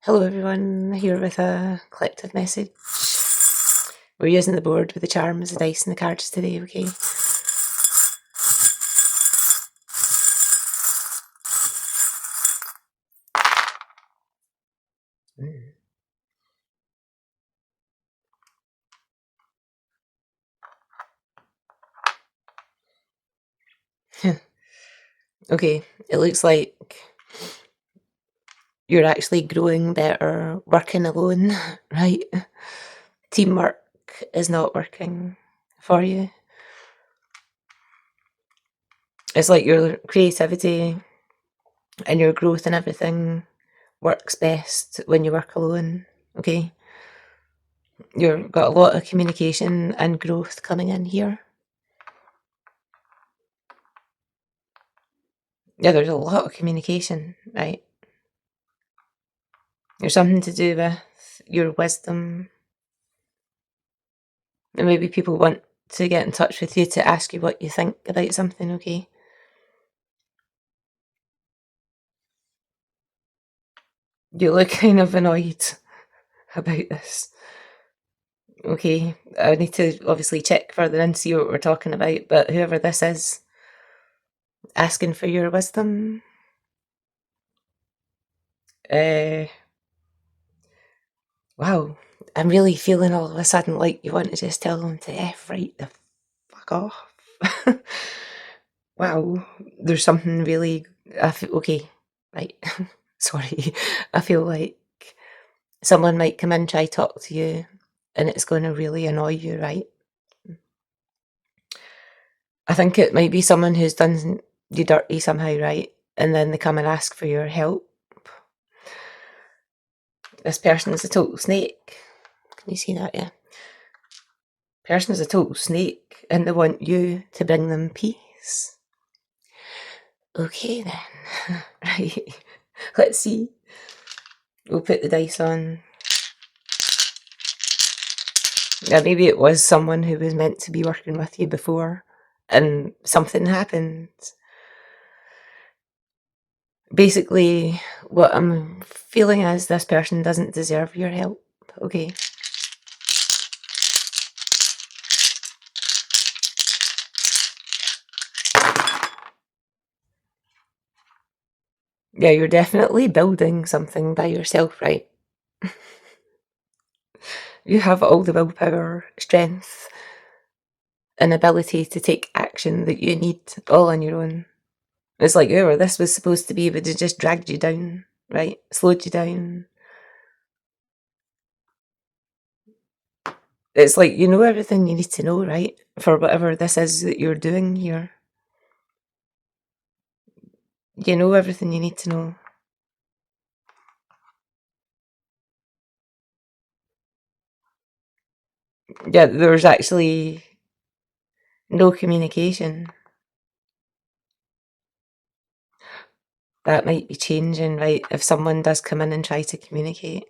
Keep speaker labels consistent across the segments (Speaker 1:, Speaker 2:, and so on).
Speaker 1: Hello everyone, here with a collective message. We're using the board with the charms, the dice and the cards today, okay? Okay, it looks like you're actually growing better working alone, right? Teamwork is not working for you. It's like your creativity and your growth and everything works best when you work alone, okay? You've got a lot of communication and growth coming in here. Yeah, there's a lot of communication, right? There's something to do with your wisdom. And maybe people want to get in touch with you to ask you what you think about something, okay? You look kind of annoyed about this. Okay, I need to obviously check further and see what we're talking about, but whoever this is, asking for your wisdom, wow, I'm really feeling all of a sudden like you want to just tell them to F right the fuck off. Wow, there's something really, okay, right, sorry, I feel like someone might come in, try talk to you, and it's going to really annoy you, right? I think it might be someone who's done you dirty somehow, right? And then they come and ask for your help. This person is a total snake. Can you see that? Yeah. Person is a total snake, and they want you to bring them peace. Okay then, right. Let's see. We'll put the dice on. Yeah, maybe it was someone who was meant to be working with you before, and something happened. Basically, what I'm feeling is this person doesn't deserve your help, okay? Yeah, you're definitely building something by yourself, right? You have all the willpower, strength, and ability to take action that you need all on your own. It's like, oh, this was supposed to be, but it just dragged you down, right? Slowed you down. It's like you know everything you need to know, right? For whatever this is that you're doing here. You know everything you need to know. Yeah, there's actually no communication. That might be changing, right? If someone does come in and try to communicate,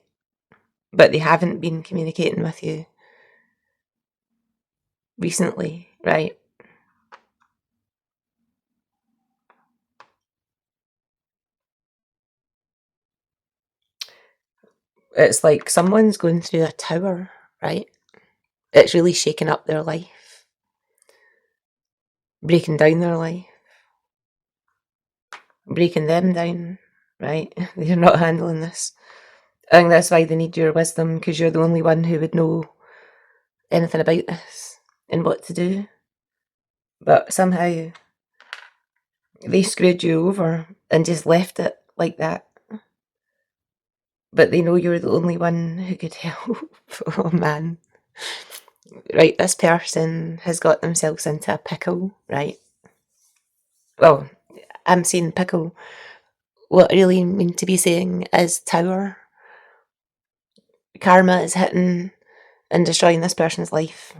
Speaker 1: but they haven't been communicating with you recently, right? It's like someone's going through a tower, right? It's really shaking up their life, breaking down their life, breaking them down, right? They're not handling this. I think that's why they need your wisdom, because you're the only one who would know anything about this and what to do. But somehow they screwed you over and just left it like that. But they know you're the only one who could help. Oh man. Right, this person has got themselves into a pickle, right? Well, I'm saying pickle. What I really mean to be saying is tower. Karma is hitting and destroying this person's life,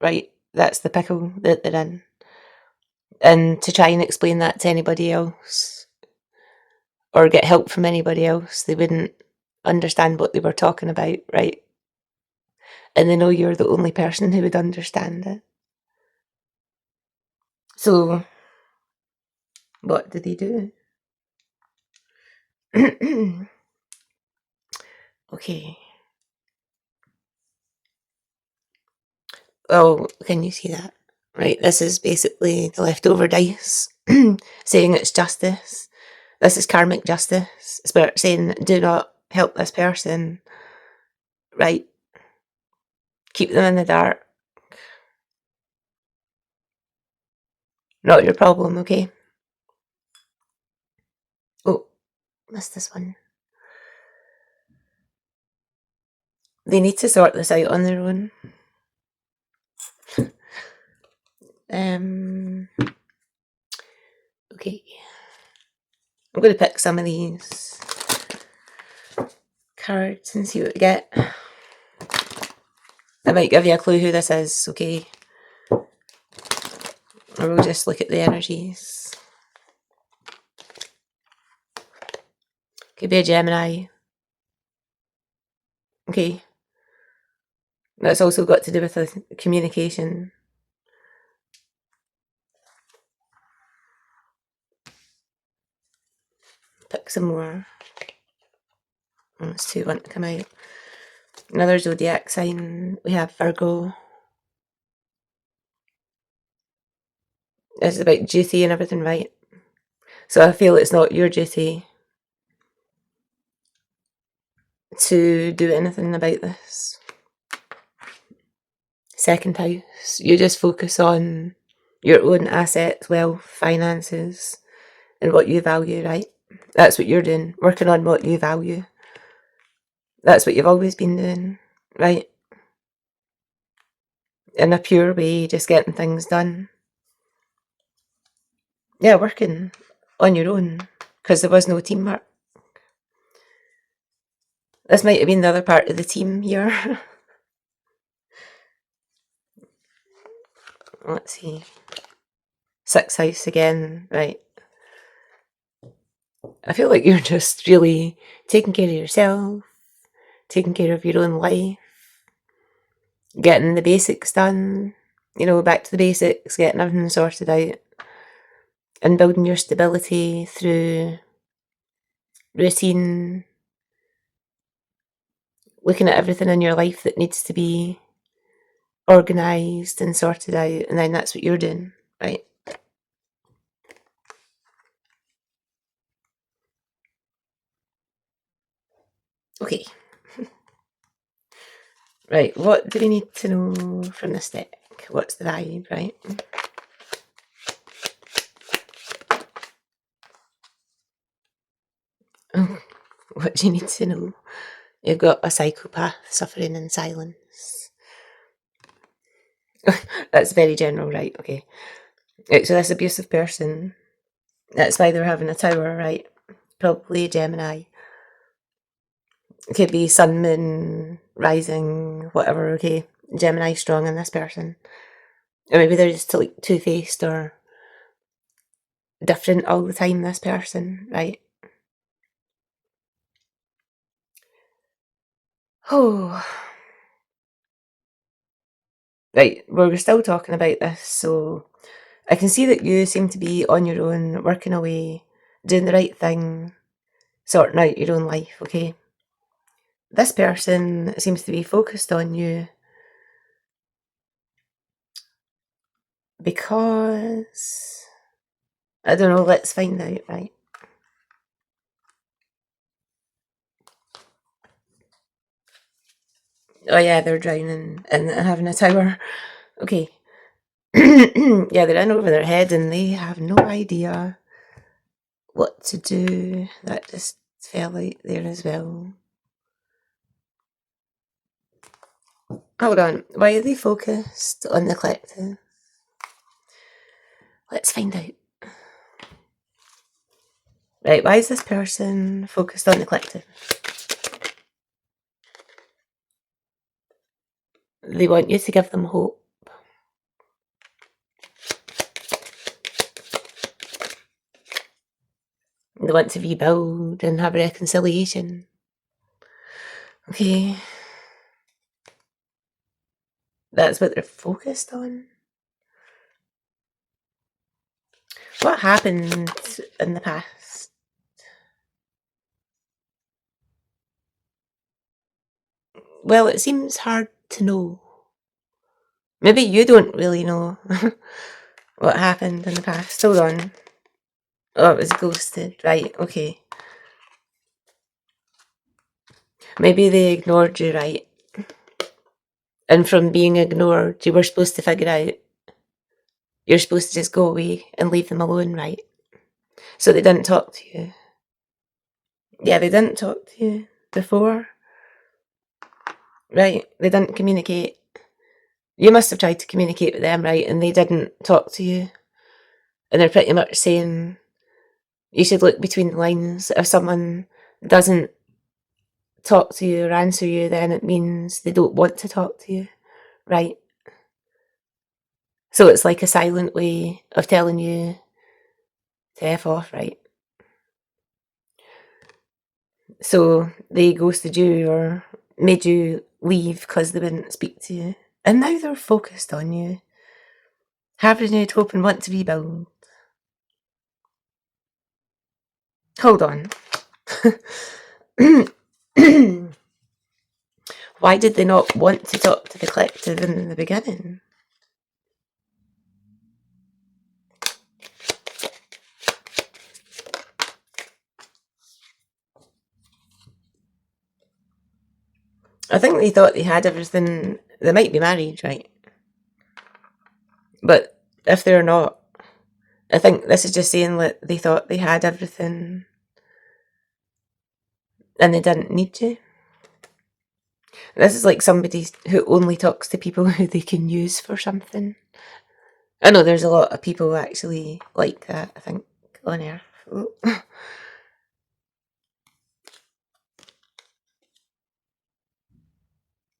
Speaker 1: right? That's the pickle that they're in. And to try and explain that to anybody else or get help from anybody else, they wouldn't understand what they were talking about, right? And they know you're the only person who would understand it. So, what did they do? Okay. Oh, can you see that? Right, this is basically the leftover dice saying it's justice. This is karmic justice. It's about saying, do not help this person. Right? Keep them in the dark. Not your problem, okay? Oh, missed this one. They need to sort this out on their own. Okay. I'm going to pick some of these cards and see what we get. I might give you a clue who this is, okay? Or we'll just look at the energies. Could be a Gemini. Okay. That's also got to do with communication. Pick some more. That's two want to come out. Another zodiac sign. We have Virgo. This is about duty and everything, right? So I feel it's not your duty to do anything about this. Second house. You just focus on your own assets, wealth, finances, and what you value, right? That's what you're doing. Working on what you value. That's what you've always been doing, right? In a pure way, just getting things done. Yeah, working on your own, because there was no teamwork. This might have been the other part of the team here. Let's see. Sixth house again, right. I feel like you're just really taking care of yourself, taking care of your own life, getting the basics done, back to the basics, getting everything sorted out, and building your stability through routine, looking at everything in your life that needs to be organised and sorted out, and then that's what you're doing, right? Okay. Right, what do we need to know from this deck? What's the vibe, right? Oh, what do you need to know? You've got a psychopath suffering in silence. That's very general, right? Okay. Right, so this abusive person, that's why they're having a tower, right? Probably Gemini. It could be sun, moon, rising, whatever, okay? Gemini strong in this person. Or maybe they're just like two-faced or different all the time, this person, right? Oh. Right, we're still talking about this, so I can see that you seem to be on your own, working away, doing the right thing, sorting out your own life, okay? This person seems to be focused on you because, I don't know, let's find out, right? Oh yeah, they're drowning and having a tower. Okay. Yeah, they're in over their head and they have no idea what to do. That just fell out there as well. Hold on, why are they focused on the collective? Let's find out. Right, why is this person focused on the collective? They want you to give them hope. They want to rebuild and have reconciliation. Okay. That's what they're focused on. What happened in the past? Well, it seems hard to know. Maybe you don't really know what happened in the past. Hold on. Oh, it was ghosted. Right, okay. Maybe they ignored you, right? And from being ignored, you were supposed to figure out you're supposed to just go away and leave them alone, right? So they didn't talk to you. Yeah, they didn't talk to you before, right? They didn't communicate. You must have tried to communicate with them, right? And they didn't talk to you. And they're pretty much saying you should look between the lines. If someone doesn't talk to you or answer you, then it means they don't want to talk to you, right? So it's like a silent way of telling you to F off, right? So they ghosted you or made you leave because they wouldn't speak to you. And now they're focused on you, have renewed hope and want to rebuild. Hold on. Why did they not want to talk to the collective in the beginning? I think they thought they had everything. They might be married, right? But if they're not, I think this is just saying that they thought they had everything and they didn't need to. This is like somebody who only talks to people who they can use for something. I know there's a lot of people actually like that, I think, on Earth. Oh.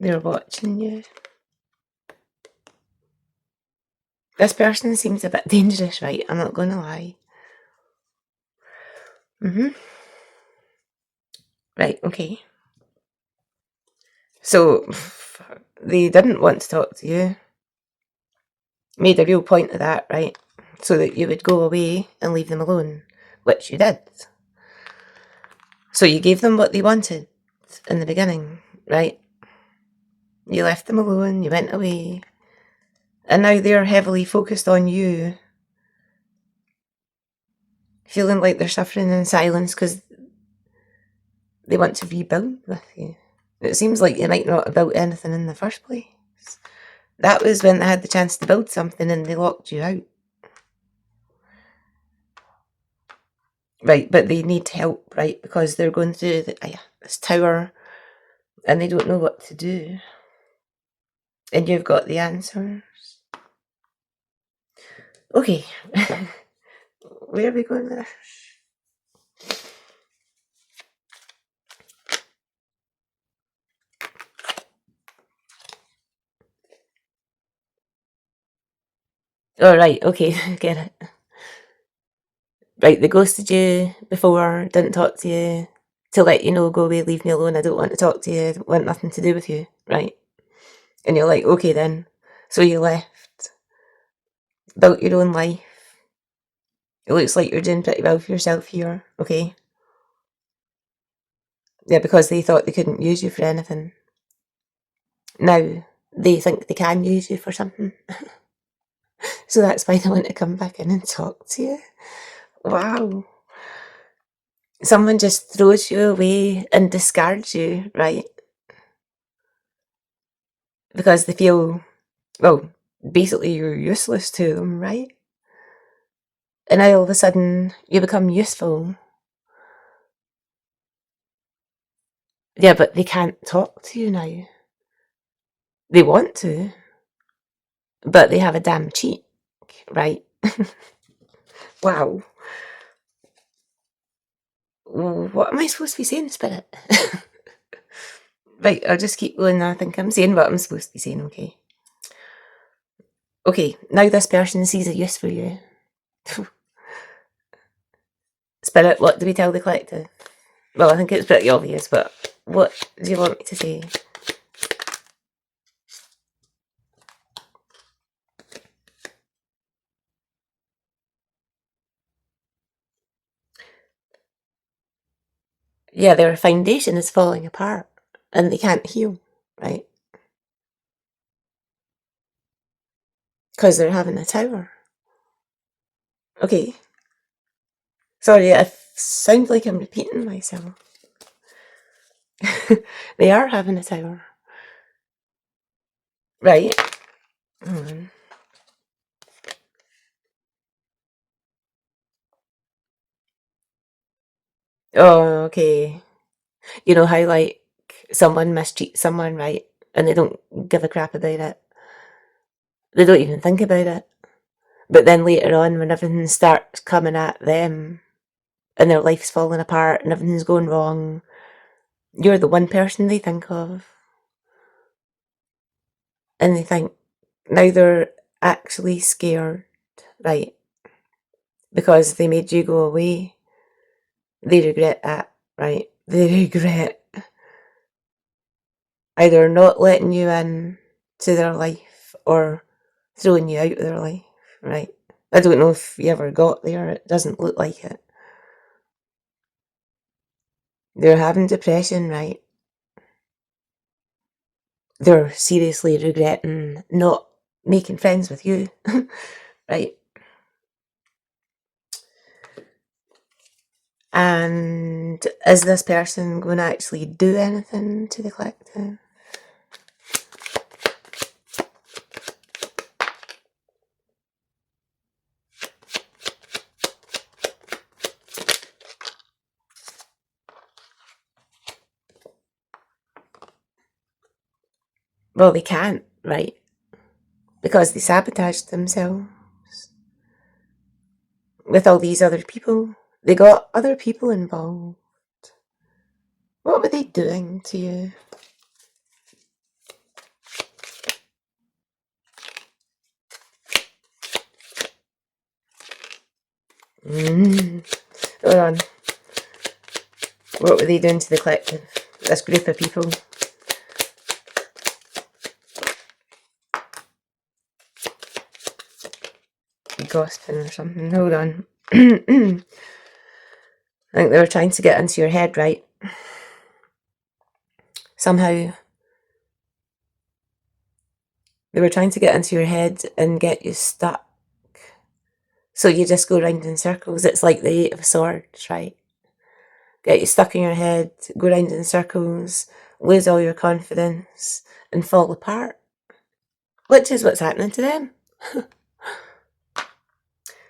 Speaker 1: They're watching you. This person seems a bit dangerous, right? I'm not going to lie. Right, okay. So, they didn't want to talk to you. Made a real point of that, right? So that you would go away and leave them alone, which you did. So you gave them what they wanted in the beginning, right? You left them alone, you went away, and now they're heavily focused on you, feeling like they're suffering in silence because they want to rebuild with you. It seems like you might not have built anything in the first place. That was when they had the chance to build something and they locked you out. Right, but they need help, right? Because they're going through this tower and they don't know what to do. And you've got the answers. Okay. Where are we going with this? Oh, right, okay, get it. Right, they ghosted you before, didn't talk to you, to let you know, go away, leave me alone, I don't want to talk to you, I want nothing to do with you, right? And you're like, okay then. So you left, built your own life. It looks like you're doing pretty well for yourself here, okay? Yeah, because they thought they couldn't use you for anything. Now, they think they can use you for something. So that's why they want to come back in and talk to you. Wow. Someone just throws you away and discards you, right? Because they feel, well, basically you're useless to them, right? And now all of a sudden you become useful. Yeah, but they can't talk to you now. They want to, but they have a damn cheek, right? Wow. What am I supposed to be saying, Spirit? Right, I'll just keep going. I think I'm saying what I'm supposed to be saying, okay? Okay, now this person sees a use for you. Spirit, what do we tell the collective? Well, I think it's pretty obvious, but what do you want me to say? Yeah, their foundation is falling apart and they can't heal. right? Because they're having a tower. Okay. Sorry, I sound like I'm repeating myself. They are having a tower. Right. Mm. Oh, okay. You know how, like, someone mistreats someone, right? And they don't give a crap about it. They don't even think about it. But then later on, when everything starts coming at them and their life's falling apart and everything's going wrong, you're the one person they think of. And they think now they're actually scared, right? Because they made you go away. They regret that, right? They regret either not letting you in to their life or throwing you out of their life, right? I don't know if you ever got there. It doesn't look like it. They're having depression, right? They're seriously regretting not making friends with you, right? And is this person going to actually do anything to the collective? Well, they can't, right? Because they sabotaged themselves with all these other people. They got other people involved. What were they doing to you? Mm. Hold on. What were they doing to the collective? This group of people. Gossiping or something. Hold on. I think they were trying to get into your head, right? Somehow. They were trying to get into your head and get you stuck. So you just go round in circles. It's like the Eight of Swords, right? Get you stuck in your head, go round in circles, lose all your confidence, and fall apart. Which is what's happening to them.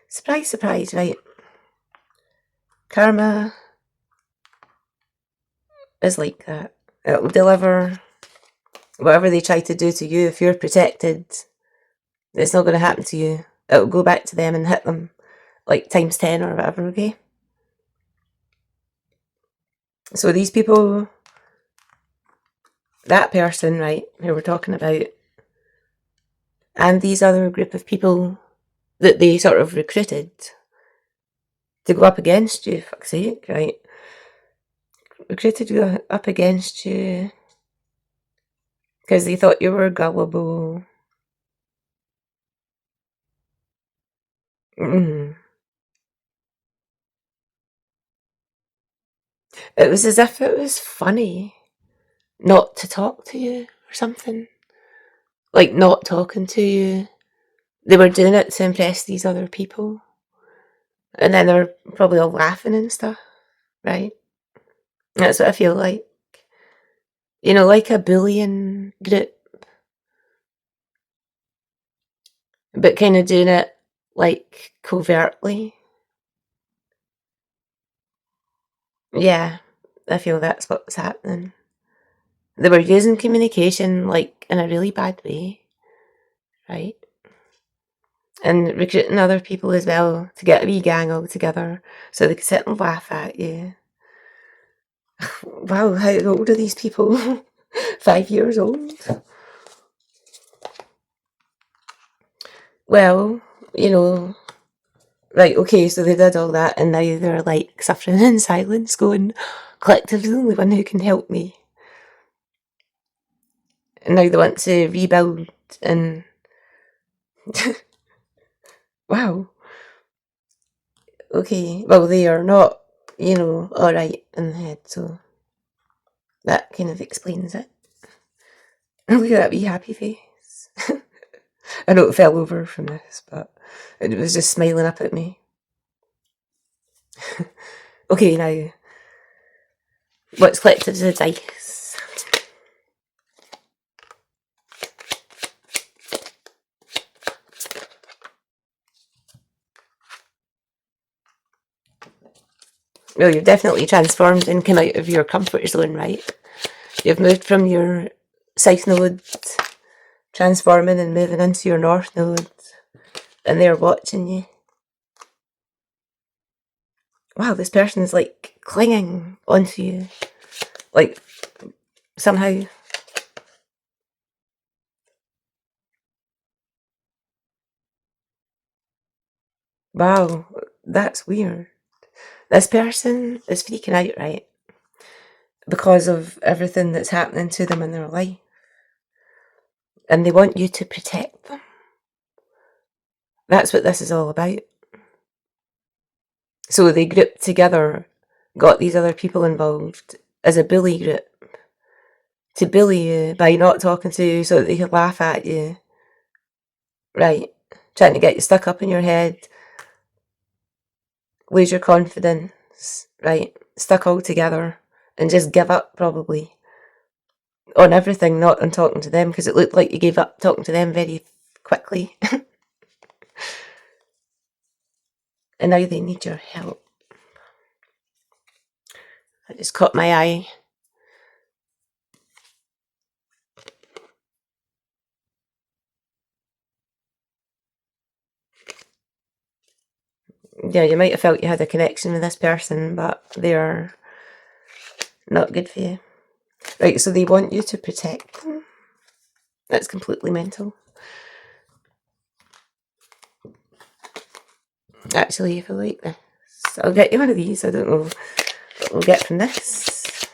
Speaker 1: Surprise, surprise, right? Karma is like that. It will deliver whatever they try to do to you. If you're protected, it's not going to happen to you. It will go back to them and hit them like times 10 or whatever, okay? So these people, that person, right, who we're talking about, and these other group of people that they sort of recruited to go up against you, fuck's sake, right? Recruited to go up against you because they thought you were gullible. Mm. It was as if it was funny not to talk to you or something. Like not talking to you. They were doing it to impress these other people. And then they were probably all laughing and stuff, right? That's what I feel like. You know, like a bullying group, but kind of doing it like covertly. Yeah, I feel that's what's happening. They were using communication like in a really bad way, right? And recruiting other people as well to get a wee gang all together so they could sit and laugh at you. Wow, how old are these people? 5 years old? Well, you know, right, okay, so they did all that and now they're like suffering in silence, going, collective's the only one who can help me. And now they want to rebuild and wow. Okay, well they are not, you know, alright in the head, so that kind of explains it. Oh, look at that wee happy face. I know it fell over from this, but it was just smiling up at me. Okay, now, what's collected as a dice? Well, you've definitely transformed and come out of your comfort zone, right? You've moved from your south node, transforming and moving into your north node, and they're watching you. Wow, this person's like clinging onto you. Like, somehow. Wow, that's weird. This person is freaking out, right? Because of everything that's happening to them in their life. And they want you to protect them. That's what this is all about. So they grouped together, got these other people involved as a bully group to bully you by not talking to you so that they could laugh at you. Right. Trying to get you stuck up in your head, lose your confidence, right? Stuck all together and just give up probably on everything, not on talking to them, because it looked like you gave up talking to them very quickly. And now they need your help. I just caught my eye. Yeah, you might have felt you had a connection with this person, but they're not good for you. Right, so they want you to protect them. That's completely mental. Actually, if I like this, I'll get you one of these. I don't know what we'll get from this.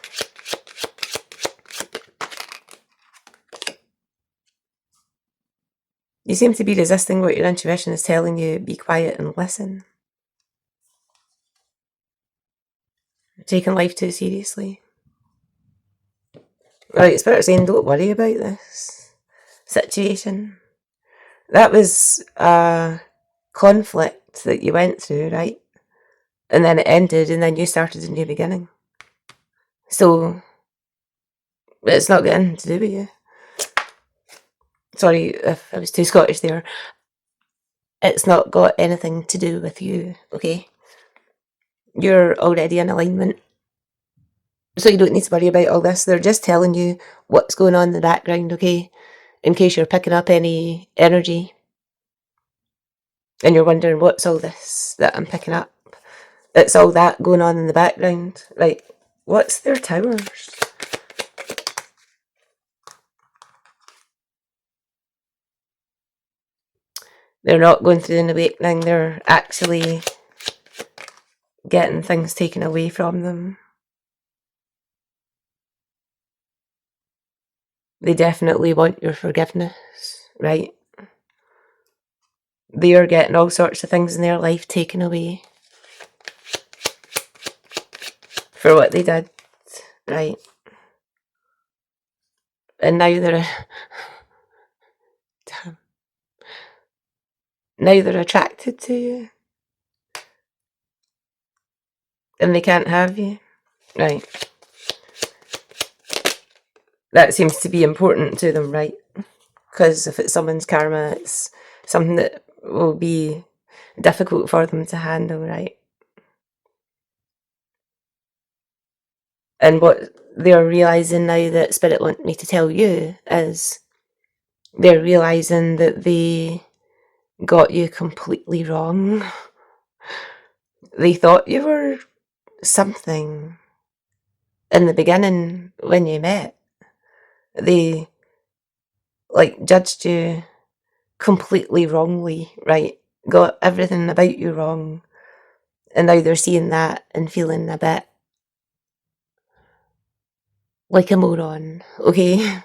Speaker 1: You seem to be resisting what your intuition is telling you. Be quiet and listen. Taking life too seriously. Right, Spirit saying don't worry about this situation. That was a conflict that you went through, right? And then it ended, and then you started a new beginning. So it's not got anything to do with you. Sorry if I was too Scottish there. It's not got anything to do with you, okay? You're already in alignment. So you don't need to worry about all this. They're just telling you what's going on in the background, okay? In case you're picking up any energy and you're wondering what's all this that I'm picking up. It's all that going on in the background. Right, what's their towers? They're not going through an awakening, they're actually getting things taken away from them. They definitely want your forgiveness, right? They are getting all sorts of things in their life taken away for what they did, right? And now they're now they're attracted to you, and they can't have you, right? That seems to be important to them, right? Because if it's someone's karma, it's something that will be difficult for them to handle, right? And what they're realizing now that Spirit want me to tell you is they're realizing that they got you completely wrong. They thought you were something in the beginning when you met. They like judged you completely wrongly, right? Got everything about you wrong. And now they're seeing that and feeling a bit like a moron, okay?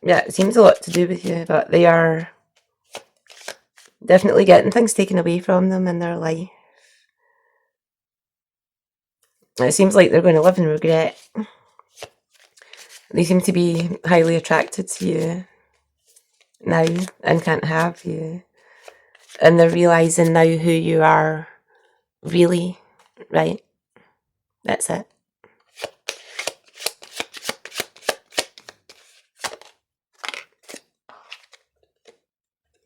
Speaker 1: Yeah, it seems a lot to do with you, but they are definitely getting things taken away from them in their life. It seems like they're going to live in regret. They seem to be highly attracted to you now and can't have you. And they're realising now who you are really, right? That's it.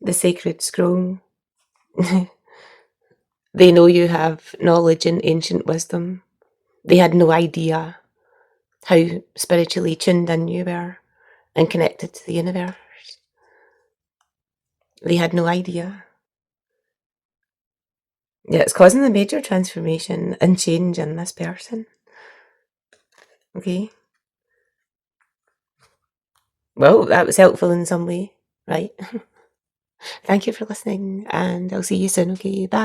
Speaker 1: The sacred scroll. They know you have knowledge and ancient wisdom. They had no idea how spiritually tuned in you were and connected to the universe. They had no idea. Yeah, it's causing a major transformation and change in this person. Okay. Well, that was helpful in some way, right? Thank you for listening, and I'll see you soon. Okay, bye.